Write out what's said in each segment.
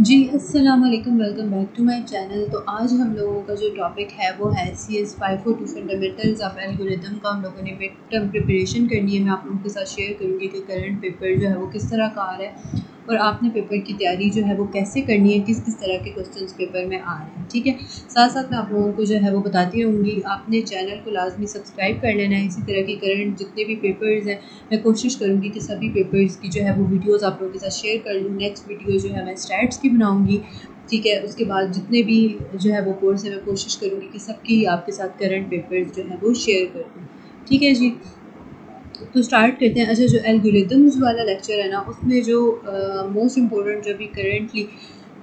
जी, अस्सलाम वालेकुम, welcome back to my channel. तो आज हम लोगों का जो टॉपिक है वो है CS 542 फंडामेंटल्स ऑफ एल्गोरिथम का। हम लोगों ने मिड टर्म प्रिपरेशन करनी है। मैं आप लोगों के साथ शेयर करूँगी कि करंट पेपर जो है वो किस तरह का आ रहा है और आपने पेपर की तैयारी जो है वो कैसे करनी है, किस किस तरह के क्वेश्चंस पेपर में आ रहे हैं। ठीक है, साथ साथ मैं आप लोगों को जो है वो बताती रहूँगी। आपने चैनल को लाजमी सब्सक्राइब कर लेना है। इसी तरह के करंट जितने भी पेपर्स हैं मैं कोशिश करूँगी कि सभी पेपर्स की जो है वो वीडियोस आप लोगों के साथ शेयर कर लूँ। नेक्स्ट वीडियो जो है मैं स्टैट्स की बनाऊँगी। ठीक है, उसके बाद जितने भी जो है वो कोर्स है मैं कोशिश करूँगी कि सबकी आपके साथ करंट पेपर्स जो है वो शेयर कर दूँ। ठीक है जी, तो स्टार्ट करते हैं। अच्छा, जो एल्गोरिदम्स वाला लेक्चर है ना, उसमें जो मोस्ट इम्पोर्टेंट जो भी करेंटली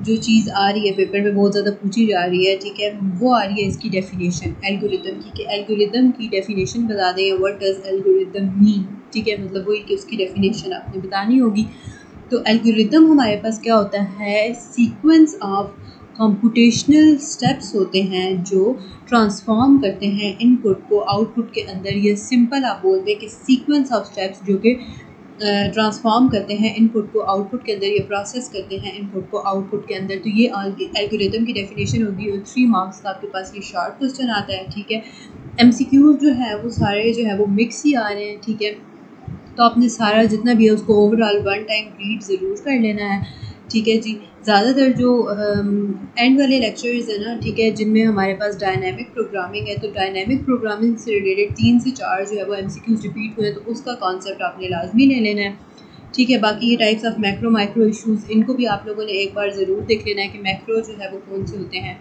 जो चीज़ आ रही है पेपर में बहुत ज़्यादा पूछी जा रही है, ठीक है, वो आ रही है इसकी डेफिनेशन एल्गोरिदम की, कि एल्गोरिदम की डेफिनेशन बता दें, व्हाट डज एल्गोरिदम मीन। ठीक है, मतलब वही कि उसकी डेफिनेशन आपने बतानी होगी। तो एल्गोरिदम हमारे पास क्या होता है, सीक्वेंस ऑफ कंप्यूटेशनल स्टेप्स होते हैं जो ट्रांसफॉर्म करते हैं इनपुट को आउटपुट के अंदर। ये सिंपल आप बोल दें कि सीक्वेंस ऑफ स्टेप्स जो कि ट्रांसफॉर्म करते हैं इनपुट को आउटपुट के अंदर, ये प्रोसेस करते हैं इनपुट को आउटपुट के अंदर। तो ये एल्गोरिदम की डेफिनेशन होगी और 3 मार्क्स का आपके पास ये शॉर्ट क्वेश्चन आता है। ठीक है, MCQs जो है वो सारे जो है वो मिक्स ही आ रहे हैं। ठीक है, तो आपने सारा जितना भी है उसको ओवरऑल वन टाइम रीड ज़रूर कर लेना है। ठीक है जी, ज़्यादातर जो एंड वाले लेक्चर्स हैं ना, ठीक है, जिनमें हमारे पास डायनामिक प्रोग्रामिंग है, तो डायनामिक प्रोग्रामिंग से रिलेटेड 3 से 4 जो है वो MCQs रिपीट हुए हैं, तो उसका कॉन्सेप्ट आपने लाजमी ले लेना है। ठीक है, बाकी ये types of macro micro issues, इनको भी आप लोगों ने एक बार ज़रूर देख लेना है कि मैक्रो जो है वो कौन से होते हैं।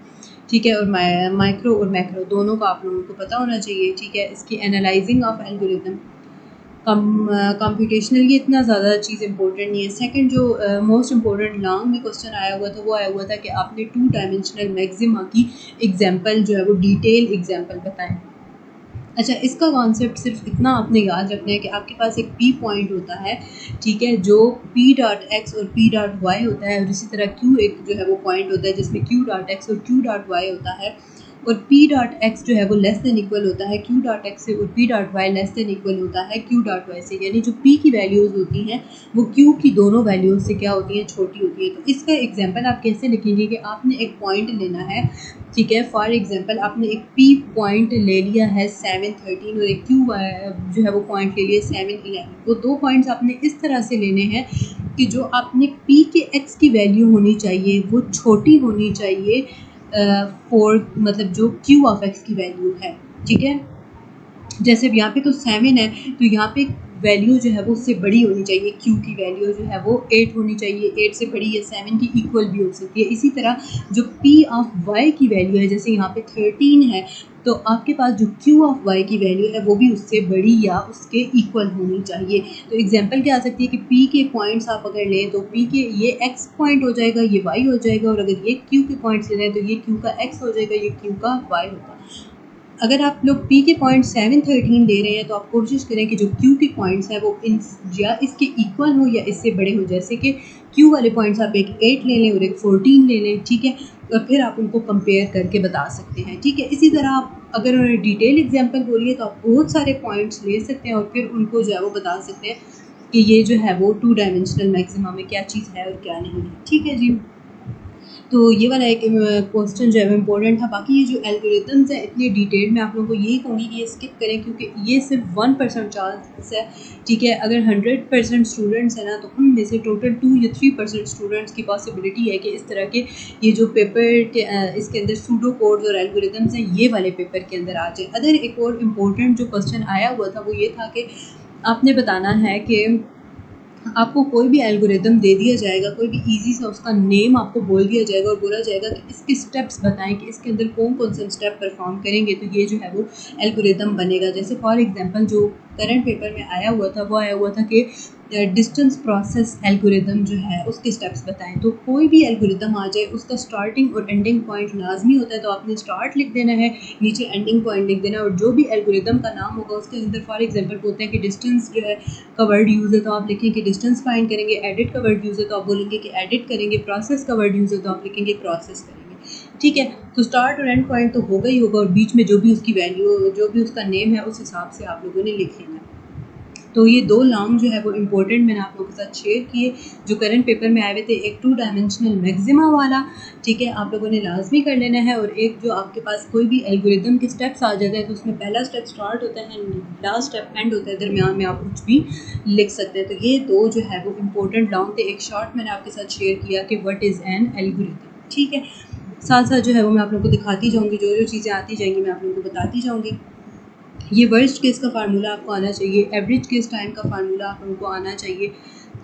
ठीक है, और माइक्रो और मैक्रो दोनों का आप लोगों को पता होना चाहिए। ठीक है, इसकी एनालाइजिंग ऑफ एल्गोरिदम कंप्यूटेशनल ये इतना ज़्यादा चीज़ इंपॉर्टेंट नहीं है। सेकंड जो मोस्ट इम्पोर्टेंट लॉन्ग में क्वेश्चन आया हुआ था वो आया हुआ था कि आपने 2 डायमेंशनल मैक्सिमा की एग्जांपल जो है वो डिटेल एग्जांपल बताएं। अच्छा, इसका कॉन्सेप्ट सिर्फ इतना आपने याद रखना है कि आपके पास एक P पॉइंट होता है, ठीक है, जो P.x और P.y होता है, और इसी तरह Q एक जो है वो पॉइंट होता है जिसमें Q.x और Q.y होता है, और P.x जो है वो लेस देन इक्वल होता है Q.x से, और P.y लेस देन इक्वल होता है Q.y से। यानी जो P की वैल्यूज़ होती हैं वो Q की दोनों वैल्यूज़ से क्या होती हैं, छोटी होती है। तो इसका एग्जांपल आप कैसे लिखेंगे कि आपने एक पॉइंट लेना है। ठीक है, फॉर एग्जांपल आपने एक P पॉइंट ले लिया है 713 और एक Q जो है वो पॉइंट ले लिया 711। वो दो पॉइंट्स आपने इस तरह से लेने हैं कि जो आपने P के X की वैल्यू होनी चाहिए वो छोटी होनी चाहिए फॉर मतलब जो Q ऑफ X की वैल्यू है। ठीक है, जैसे यहाँ पे तो 7 है, तो यहाँ पे वैल्यू जो है वो उससे बड़ी होनी चाहिए। Q की वैल्यू जो है वो 8 होनी चाहिए, 8 से बड़ी या 7 की इक्वल भी हो सकती है। इसी तरह जो P ऑफ Y की वैल्यू है, जैसे यहाँ पे 13 है, तो आपके पास जो Q ऑफ Y की वैल्यू है वो भी उससे बड़ी या उसके इक्वल होनी चाहिए। तो एग्जांपल क्या आ सकती है कि P के पॉइंट्स आप अगर लें तो P के ये X पॉइंट हो जाएगा, ये Y हो जाएगा, और अगर ये Q के पॉइंट्स ले लें तो ये Q का X हो जाएगा, ये Q का Y होगा। अगर आप लोग P के पॉइंट 713 ले रहे हैं तो आप कोशिश करें कि जो Q के पॉइंट्स हैं वो इन या इसके इक्वल हो या इससे बड़े हो। जैसे कि Q वाले पॉइंट्स आप एक 8 ले लें और एक 14 ले लें। ठीक है, और फिर आप उनको कंपेयर करके बता सकते हैं। ठीक है, इसी तरह आप अगर डिटेल एग्जांपल बोलिए तो आप बहुत सारे पॉइंट्स ले सकते हैं और फिर उनको जो है वो बता सकते हैं कि ये जो है वो 2 डायमेंशनल मैक्सिमा में क्या चीज़ है और क्या नहीं है। ठीक है जी, तो ये वाला एक क्वेश्चन जो है इम्पोर्टेंट था। बाकी ये जो एल्गोरिथम्स है इतनी डिटेल में आप लोगों को यही कहूँगी कि ये स्किप करें, क्योंकि ये सिर्फ 1% चांस है। ठीक है, अगर 100% स्टूडेंट्स हैं ना तो उनमें से टोटल 2 या 3% स्टूडेंट्स की पॉसिबिलिटी है कि इस तरह के ये जो पेपर के इसके अंदर सूडो कोड्स और एल्गोरिथम्स हैं ये वाले पेपर के अंदर आ जाए। अदर एक और इम्पोर्टेंट जो क्वेश्चन आया हुआ था वो ये था कि आपने बताना है कि आपको कोई भी एल्गोरिदम दे दिया जाएगा, कोई भी इजी सा उसका नेम आपको बोल दिया जाएगा और बोला जाएगा कि इसके स्टेप्स बताएं कि इसके अंदर कौन कौन से स्टेप परफॉर्म करेंगे तो ये जो है वो एल्गोरिदम बनेगा। जैसे फॉर एग्जांपल जो करंट पेपर में आया हुआ था वो आया हुआ था कि डिस्टेंस प्रोसेस एल्गोरिदम जो है उसके स्टेप्स बताएं। तो कोई भी एल्गोरिदम आ जाए उसका स्टार्टिंग और एंडिंग पॉइंट लाजमी होता है, तो आपने स्टार्ट लिख देना है, नीचे एंडिंग पॉइंट लिख देना है, और जो भी एल्गोरिदम का नाम होगा उसके अंदर फॉर एग्जांपल बोलते हैं कि डिस्टेंस जो है का वर्ड यूज़ है तो आप लिखेंगे कि डिस्टेंस फाइंड करेंगे, एडिट का वर्ड यूज़ है तो आप बोलेंगे कि एडिट करेंगे, प्रोसेस का वर्ड यूज़ है तो आप लिखेंगे प्रोसेस करेंगे। ठीक है, तो स्टार्ट और एंड पॉइंट तो होगा ही होगा, और बीच में जो भी उसकी वैल्यू जो भी उसका नेम है उस हिसाब से आप लोगों ने लिख लेना है। तो ये 2 लॉन्ग जो है वो इम्पोर्टेंट मैंने आप लोगों के साथ शेयर किए जो करंट पेपर में आए हुए थे। एक 2 डायमेंशनल मैक्सिमा वाला, ठीक है, आप लोगों ने लाजमी कर लेना है, और एक जो आपके पास कोई भी एल्गोरिदम के स्टेप्स आ जाते हैं तो उसमें पहला स्टेप स्टार्ट होता है, लास्ट स्टेप एंड होता है, दरमियान में आप कुछ भी लिख सकते हैं। तो ये 2 जो है वो इम्पोर्टेंट लॉन्ग थे। एक शॉर्ट मैंने आपके साथ शेयर किया कि व्हाट इज़ एन एल्गोरिदम, ठीक है। साथ साथ जो है वो मैं आप लोगों को दिखाती जाऊँगी, जो जो चीज़ें आती जाएंगी मैं आप लोगों को बताती जाऊँगी। ये वर्स्ट केस का फार्मूला आपको आना चाहिए, एवरेज केस टाइम का फार्मूला आप लोगों को आना चाहिए,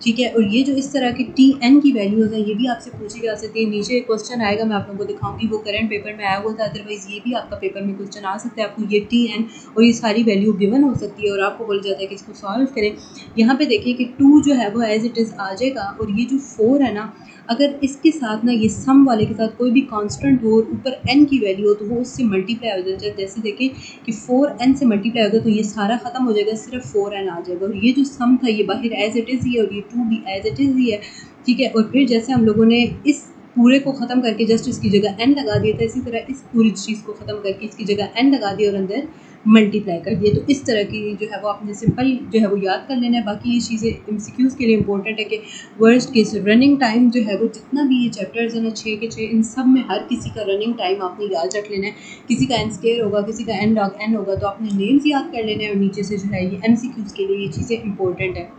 ठीक है। और ये जो इस तरह की TN की वैल्यूज़ हैं ये भी आपसे पूछी जा सकती है। नीचे एक क्वेश्चन आएगा, मैं आप लोगों को दिखाऊंगी, वो करंट पेपर में आया हुआ था, अदरवाइज़ ये भी आपका पेपर में क्वेश्चन आ सकता है। आपको ये TN और ये सारी वैल्यू गिवन हो सकती है और आपको बोल जाता है कि इसको सॉल्व करें। यहाँ पे देखिए कि 2 जो है वो एज इट इज़ आ जाएगा, और ये जो 4 है ना, अगर इसके साथ ना ये सम वाले के साथ कोई भी कांस्टेंट हो और ऊपर n की वैल्यू हो तो वो उससे मल्टीप्लाई हो जाता है। जैसे देखिए कि 4n से मल्टीप्लाई होगा तो ये सारा ख़त्म हो जाएगा, सिर्फ 4n आ जाएगा, और ये जो सम था ये बाहर एज इट इज़ ही है और ये 2 भी एज इट इज़ ही है, ठीक है। और फिर जैसे हम लोगों ने इस पूरे को ख़त्म करके जस्ट इसकी जगह n लगा दिया था, इसी तरह इस पूरी चीज़ को ख़त्म करके इसकी जगह n लगा दिया और अंदर मल्टीप्लाई कर दिए। तो इस तरह की जो है वो आपने सिंपल जो है वो याद कर लेना है। बाकी ये चीज़ें MCQs के लिए इंपॉर्टेंट है कि वर्स्ट केस रनिंग टाइम जो है वो जितना भी ये चैप्टर्स है ना 6 के 6, इन सब में हर किसी का रनिंग टाइम आपने याद रख लेना है। किसी का n स्क्वायर होगा, किसी का n log n होगा, तो आपने नेम्स याद कर लेने हैं, और नीचे से जो है ये MCQs के लिए ये चीज़ें इंपॉर्टेंट है।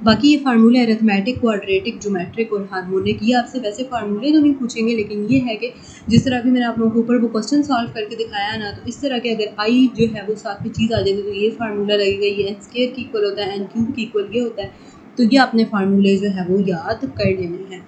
बाकी ये फार्मूले अरिथमेटिक, क्वाड्रेटिक, ज्योमेट्रिक और हार्मोनिक, ये आपसे वैसे फार्मूले तो नहीं पूछेंगे, लेकिन ये है कि जिस तरह भी मैंने आप लोगों को ऊपर वो क्वेश्चन सॉल्व करके दिखाया ना, तो इस तरह के अगर आई जो है वो साथ में चीज़ आ जाती है तो ये फार्मूला लगेगा, ये n स्क्वायर की इक्वल होता है, n क्यूब की इक्वल ये होता है, तो ये अपने फार्मूले जो है वो याद कर लेने हैं,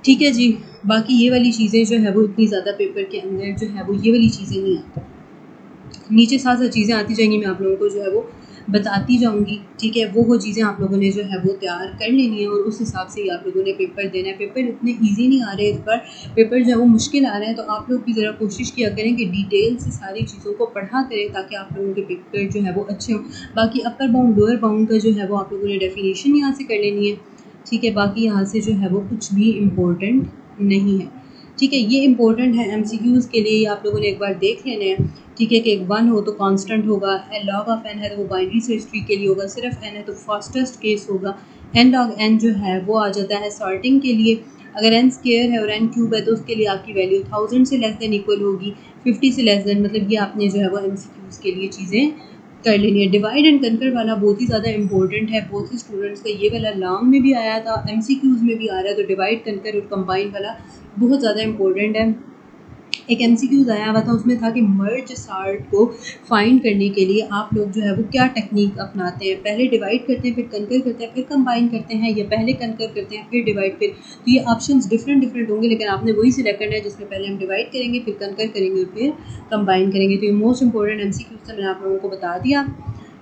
ठीक है जी। बाकी ये वाली चीज़ें जो है वो इतनी ज़्यादा पेपर के अंदर जो है वो ये वाली चीज़ें नहीं आती, नीचे साथ साथ चीज़ें आती जाएंगी, मैं आप लोगों को जो है वो बताती जाऊंगी, ठीक है। वो चीज़ें आप लोगों ने जो है वो तैयार कर लेनी है और उस हिसाब से ही आप लोगों ने पेपर देना है। पेपर इतने इजी नहीं आ रहे इस बार, पेपर जो है वो मुश्किल आ रहे हैं, तो आप लोग भी ज़रा कोशिश किया करें कि डिटेल से सारी चीज़ों को पढ़ा करें ताकि आप लोगों के पेपर जो है वो अच्छे हों। बाकी अपर बाउंड लोअर बाउंड का जो है वो आप लोगों ने डेफिनेशन यहाँ से कर लेनी है, ठीक है। बाकी यहाँ से जो है वो कुछ भी इम्पोर्टेंट नहीं है, ठीक है। ये इंपॉर्टेंट है MCQs के लिए, आप लोगों ने एक बार देख लेने हैं, ठीक है। कि एक 1 हो तो कांस्टेंट होगा, log ऑफ n है तो वो बाइनरी सर्च ट्री के लिए होगा, सिर्फ n है तो फास्टेस्ट केस होगा, n log n जो है वो आ जाता है सॉर्टिंग के लिए, अगर n स्क्वायर है और n क्यूब है तो उसके लिए आपकी वैल्यू 1000 से लेस देन इक्वल होगी, 50 से लेस देन, मतलब ये आपने जो है वो MCQs के लिए चीज़ें कर लेनी है। डिवाइड एंड कनकर वाला बहुत ही ज़्यादा इंपॉर्टेंट है, बहुत ही स्टूडेंट्स का ये वाला लॉन्ग में भी आया था, MCQs में भी आ रहा है, तो डिवाइड कनकर और कंबाइन वाला बहुत ज़्यादा इंपॉर्टेंट है। एक MCQs आया हुआ था, उसमें था कि मर्ज सार्ट को फाइंड करने के लिए आप लोग जो है वो क्या टेक्निक अपनाते हैं, पहले डिवाइड करते हैं फिर कनकर करते हैं फिर कंबाइन करते हैं, या पहले कनकर करते हैं फिर डिवाइड, फिर तो ये ऑप्शंस डिफरेंट होंगे, लेकिन आपने वही सिलेक्ट करना है जिसमें पहले हम डिवाइड करेंगे फिर कनकर करेंगे और फिर कंबाइन करेंगे। तो ये मोस्ट इंपॉर्टेंट MCQs मैंने आप लोगों को बता दिया,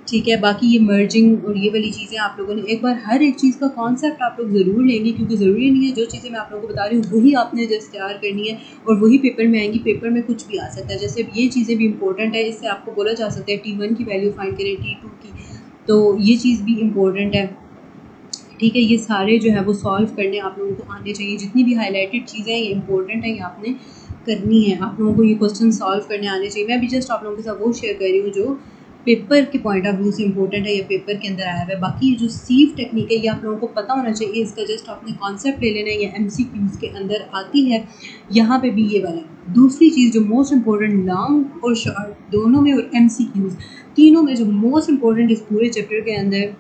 ठीक है। बाकी ये मर्जिंग और ये वाली चीज़ें आप लोगों ने एक बार हर एक चीज़ का कॉन्सेप्ट आप लोग ज़रूर लेंगे, क्योंकि ज़रूरी नहीं है जो चीज़ें मैं आप लोगों को बता रही हूँ वही आपने जस्ट तैयार करनी है और वही पेपर में आएंगी, पेपर में कुछ भी आ सकता है। जैसे ये चीज़ें भी इंपॉर्टेंट है, इससे आपको बोला जा सकता है T1 की वैल्यू फाइंड करें, T2 की, तो ये चीज़ भी इंपॉर्टेंट है, ठीक है। ये सारे जो है वो सॉल्व करने आप लोगों को आने चाहिए, जितनी भी हाईलाइटेड चीज़ें हैं ये इंपॉर्टेंट है, ये आपने करनी है, आप लोगों को ये क्वेश्चन सॉल्व करने आने चाहिए। मैं अभी जस्ट आप लोगों के साथ वो शेयर कर रही हूँ जो पेपर के पॉइंट ऑफ व्यू से इंपॉर्टेंट है या पेपर के अंदर आया हुआ है। बाकी ये जो सीव टेक्निक है ये आप लोगों को पता होना चाहिए, इसका जस्ट आपने कॉन्सेप्ट ले लेना है, ये MCQs के अंदर आती है, यहाँ पे भी ये वाला। दूसरी चीज़ जो मोस्ट इंपॉर्टेंट लॉन्ग और शॉर्ट दोनों में और MCQs तीनों में जो मोस्ट इंपॉर्टेंट इस पूरे चैप्टर के अंदर,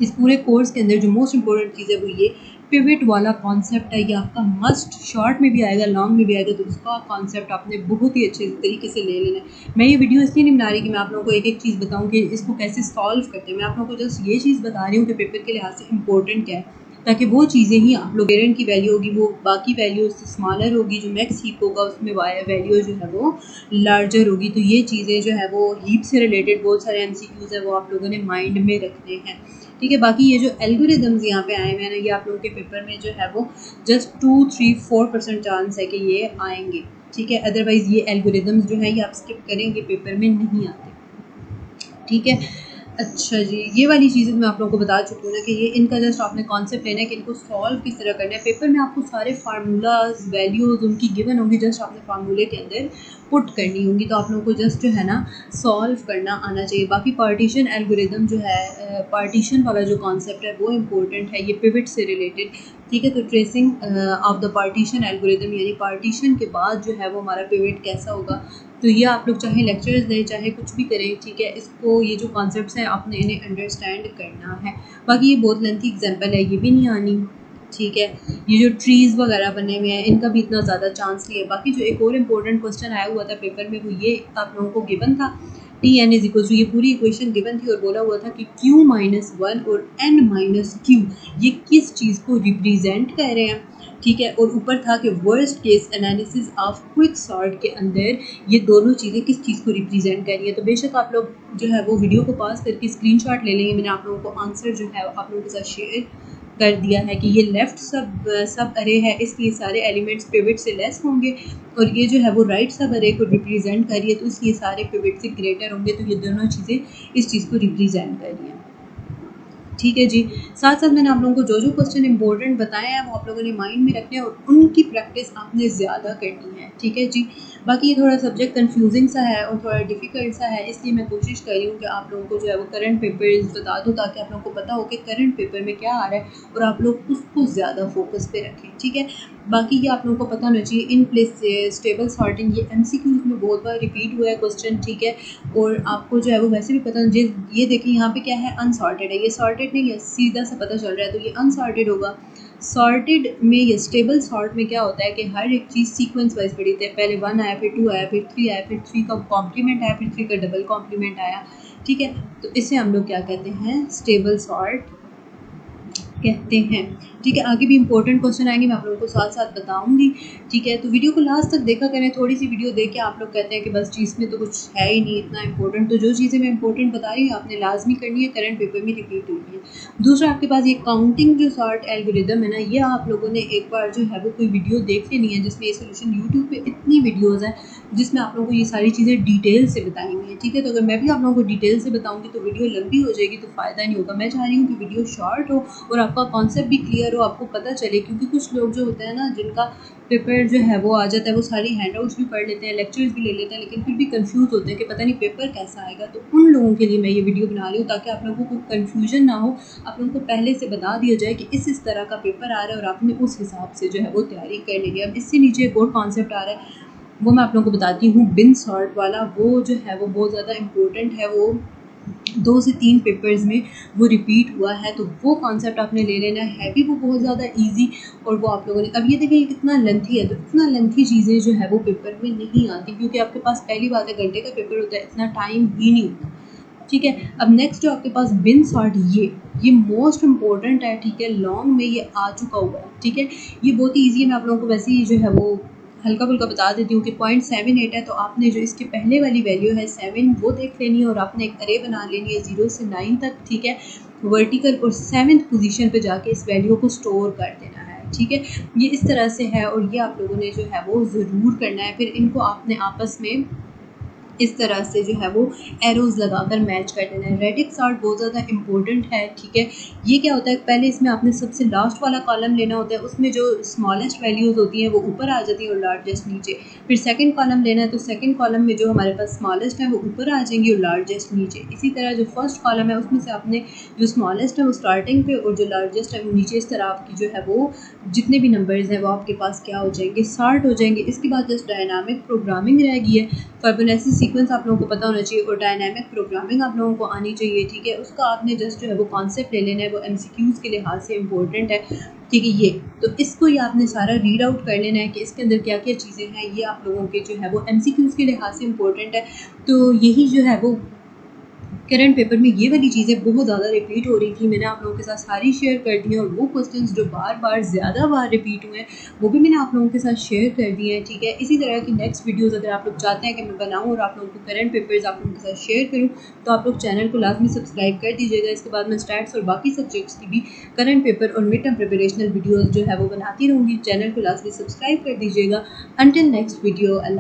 इस पूरे कोर्स के अंदर जो मोस्ट इंपॉर्टेंट चीज़ है वो ये पिवट वाला कॉन्सेप्ट है। ये आपका मस्ट शॉर्ट में भी आएगा, लॉन्ग में भी आएगा, तो उसका कॉन्सेप्ट आपने बहुत ही अच्छे तरीके से ले लेना है। मैं ये वीडियो इसलिए नहीं बना रही कि मैं आप लोगों को एक एक चीज़ बताऊं कि इसको कैसे सॉल्व करते हैं, मैं आप लोगों को जस्ट ये चीज़ बता रही हूँ कि पेपर के लिहाज से इंपॉर्टेंट क्या है, ताकि वो चीज़ें ही आप लोग पेरेंट की वैल्यू होगी वो बाकी वैल्यू उससे स्मॉलर होगी, जो मैक्स हीप होगा उसमें वैल्यू जो है वो लार्जर होगी। तो ये चीज़ें जो है वो हीप से रिलेटेड बहुत सारे MCQs है वो आप लोगों ने माइंड में रखने हैं, ठीक है। बाकी ये जो एल्गोरिदम्स यहाँ पे आए हुए हैं ना, ये आप लोगों के पेपर में जो है वो जस्ट 2-3-4% चांस है कि ये आएंगे, ठीक है। अदरवाइज़ ये एल्गोरिदम्स जो है ये आप स्किप करेंगे, पेपर में नहीं आते, ठीक है। अच्छा जी, ये वाली चीज़ें मैं आप लोगों को बता चुकी हूँ ना कि ये इनका जस्ट आपने कॉन्सेप्ट लेना है कि इनको सॉल्व किस तरह करना है। पेपर में आपको सारे फार्मूलाज वैल्यूज़ उनकी गिवन होंगी, जस्ट आपने फार्मूले के अंदर पुट करनी होंगी। तो आप लोगों को जस्ट जो है ना सॉल्व करना आना चाहिए। बाकी पार्टीशन एल्गोरिदम जो है, पार्टीशन वाला जो कॉन्सेप्ट है वो इम्पोर्टेंट है, ये पिवट से रिलेटेड, ठीक है। तो tracing of the partition algorithm यानी पार्टीशन के बाद जो है वो हमारा पिवट कैसा होगा। तो ये आप लोग चाहे लेक्चर्स दें चाहे कुछ भी करें, ठीक है, इसको ये जो कॉन्सेप्ट्स हैं आपने इन्हें अंडरस्टैंड करना है। बाकी ये बहुत लेंथी एग्जांपल है, ये भी नहीं आनी, ठीक है। ये जो ट्रीज़ वगैरह बने हुए हैं इनका भी इतना ज़्यादा चांस नहीं है। बाकी जो एक और इम्पोर्टेंट क्वेश्चन आया हुआ था पेपर में वो ये आप लोगों को गिवन था T N is equal to, ये पूरी इक्वेशन गिवन थी और बोला हुआ था कि q माइनस वन और n माइनस क्यू ये किस चीज़ को रिप्रेजेंट कर रहे हैं, ठीक है। और ऊपर था कि worst case analysis of quick sort के अंदर ये दोनों चीज़ें किस चीज़ को रिप्रेजेंट कर रही है। तो बेशक आप लोग जो है वो वीडियो को पास करके स्क्रीनशॉट ले लेंगे। मैंने आप लोगों को आंसर जो है आप लोगों के साथ शेयर कर दिया है कि ये लेफ्ट सब अरे है, इसलिए सारे एलिमेंट्स पिवट से लेस होंगे, और ये जो है वो राइट सब अरे को रिप्रेजेंट कर रही है तो इसलिए सारे पिवट से ग्रेटर होंगे। तो ये दोनों चीज़ें इस चीज़ को रिप्रेजेंट कर रही हैं, ठीक है जी। साथ साथ मैंने आप लोगों को जो जो क्वेश्चन इंपॉर्टेंट बताए हैं वो आप लोगों ने माइंड में रखने हैं और उनकी प्रैक्टिस आपने ज़्यादा करनी है, ठीक है जी। बाकी ये थोड़ा सब्जेक्ट कंफ्यूजिंग सा है और थोड़ा डिफिकल्ट सा है, इसलिए मैं कोशिश कर रही हूँ कि आप लोगों को जो है वो करंट पेपर्स बता दूँ ताकि आप लोगों को पता हो कि करंट पेपर में क्या आ रहा है और आप लोग उसको ज़्यादा फोकस पे रखें, ठीक है। बाकी ये आप लोगों को पता होना चाहिए इन प्लेस स्टेबल सॉर्टिंग, ये MCQs में बहुत बार रिपीट हुआ है क्वेश्चन, ठीक है। और आपको जो है वो वैसे भी पता ये देखिए यहाँ पे क्या है, अनसॉर्टेड है, ये सॉर्टेड नहीं है, सीधा सा पता चल रहा है, तो ये अनसॉर्टेड होगा। सॉर्टेड में या स्टेबल सॉर्ट में क्या होता है कि हर एक चीज़ सीक्वेंस वाइज पड़ी थी, पहले 1 आया, फिर 2 आया, फिर 3 आया, फिर 3 का कॉम्प्लीमेंट आया, फिर 3 का डबल कॉम्प्लीमेंट आया, ठीक है। तो इसे हम लोग क्या कहते हैं, स्टेबल सॉर्ट कहते हैं, ठीक है। आगे भी इंपॉर्टेंट क्वेश्चन आएंगे, मैं आप लोगों को साथ साथ बताऊंगी, ठीक है। तो वीडियो को लास्ट तक देखा करें, थोड़ी सी वीडियो देख के आप लोग कहते हैं कि बस चीज़ में तो कुछ है ही नहीं इतना इंपॉर्टेंट, तो जो चीज़ें मैं इंपॉर्टेंट बता रही हूँ आपने लाजमी करनी है, करंट पेपर में रिपीट हुई है। दूसरा आपके पास ये काउंटिंग जो सॉर्ट एल्गोरिदम है ना, ये आप लोगों ने एक बार जो है वो कोई वीडियो देख लेनी है जिसमें ये सोल्यूशन, यूट्यूब पे इतनी वीडियोज़ हैं जिसमें आप लोगों को ये सारी चीज़ें डिटेल से बताएंगे, ठीक है। तो अगर मैं भी आप लोगों को डिटेल से बताऊंगी तो वीडियो लंबी हो जाएगी, तो फ़ायदा नहीं होगा। मैं चाह रही हूँ कि वीडियो शॉर्ट हो और आपका कॉन्सेप्ट भी क्लियर हो, आपको पता चले, क्योंकि कुछ लोग जो होते हैं ना जिनका पेपर जो है वो आ जाता है, वो सारी हैंडआउट्स भी पढ़ लेते हैं, लेक्चर्स भी ले लेते हैं, लेकिन फिर भी कंफ्यूज होते हैं कि पता नहीं पेपर कैसा आएगा। तो उन लोगों के लिए मैं ये वीडियो बना रही हूँ ताकि आप लोगों को कन्फ्यूजन ना हो, आप लोगों को पहले से बता दिया जाए कि इस तरह का पेपर आ रहा है और आपने उस हिसाब से जो है वो तैयारी कर लेनी है। अब इससे नीचे एक और कॉन्सेप्ट आ रहा है, वो मैं आप लोगों को बताती हूँ, बिन सॉर्ट वाला, वो जो है वो बहुत ज़्यादा इम्पोर्टेंट है, वो 2 से 3 पेपर्स में वो रिपीट हुआ है, तो वो कॉन्सेप्ट आपने ले लेना है भी, वो बहुत ज़्यादा इजी, और वो आप लोगों ने, अब ये देखें ये कितना लेंथी है, तो इतना लेंथी चीज़ें जो है वो पेपर में नहीं आती, क्योंकि आपके पास पहली बात है घंटे का पेपर होता है, इतना टाइम ही नहीं होता, ठीक है। अब नेक्स्ट जो आपके पास बिन सॉर्ट, ये मोस्ट इम्पोर्टेंट है, ठीक है। लॉन्ग में ये आ चुका हुआ है, ठीक है। ये बहुत ही ईजी है, मैं आप लोगों को वैसे ही जो है वो हल्का फुल्का बता देती हूँ कि 0.78 है, तो आपने जो इसके पहले वाली वैल्यू है 7 वो देख लेनी है और आपने एक अरे बना लेनी है 0 से 9 तक, ठीक है, वर्टिकल, और 7th पोजीशन पे जाके इस वैल्यू को स्टोर कर देना है, ठीक है। ये इस तरह से है और ये आप लोगों ने जो है वो ज़रूर करना है। फिर इनको आपने आपस में इस तरह से जो है वो एरोज लगाकर मैच कर देना है। रेडिक्स सॉर्ट बहुत ज़्यादा इंपॉर्टेंट है, ठीक है। ये क्या होता है, पहले इसमें आपने सबसे लास्ट वाला कॉलम लेना होता है, उसमें जो स्मॉलेस्ट वैल्यूज़ होती हैं वो ऊपर आ जाती हैं और लार्जेस्ट नीचे। फिर सेकंड कॉलम लेना है, तो सेकंड कॉलम में जो हमारे पास स्मॉलेस्ट है वो ऊपर आ जाएंगी और लार्जेस्ट नीचे। इसी तरह जो फर्स्ट कॉलम है उसमें से आपने जो स्मॉलेस्ट है वो स्टार्टिंग पे और जो लार्जेस्ट है वो नीचे, इस तरह आपकी जो है वो जितने भी नंबर्स हैं वो आपके पास क्या हो जाएंगे, सॉर्ट हो जाएंगे। इसके बाद जस्ट डायनामिक प्रोग्रामिंग रह गई है। फिबोनाची सीक्वेंस आप लोगों को पता होना चाहिए और डायनामिक प्रोग्रामिंग आप लोगों को आनी चाहिए, ठीक है। उसका आपने जस्ट जो है वो कॉन्सेप्ट ले लेना है, वो MCQs के लिहाज से इंपॉर्टेंट है, ठीक है। ये तो इसको ही आपने सारा रीड आउट कर लेना है कि इसके अंदर क्या क्या चीज़ें हैं, ये आप लोगों के जो है वो MCQs के लिहाज से इंपॉर्टेंट है। तो यही जो है वो करंट पेपर में ये वाली चीज़ें बहुत ज़्यादा रिपीट हो रही थी, मैंने आप लोगों के साथ सारी शेयर कर दी हैं, और वो क्वेश्चंस जो बार बार ज़्यादा बार रिपीट हुए हैं वो भी मैंने आप लोगों के साथ शेयर कर दिए हैं, ठीक है। इसी तरह की नेक्स्ट वीडियोस अगर आप लोग चाहते हैं कि मैं बनाऊं और आप लोगों को करंट पेपर्स आप लोगों के साथ शेयर करूं, तो आप लोग चैनल को लाजमी सब्सक्राइब कर दीजिएगा। इसके बाद मैं स्टैट्स और बाकी सब्जेक्ट्स की भी करंट पेपर और मिड टर्म प्रिपरेशनल वीडियोज़ जो है वो बनाती रहूँगी, चैनल को लाजमी सब्सक्राइब कर दीजिएगा। अंटिल नेक्स्ट वीडियो, अल्लाह।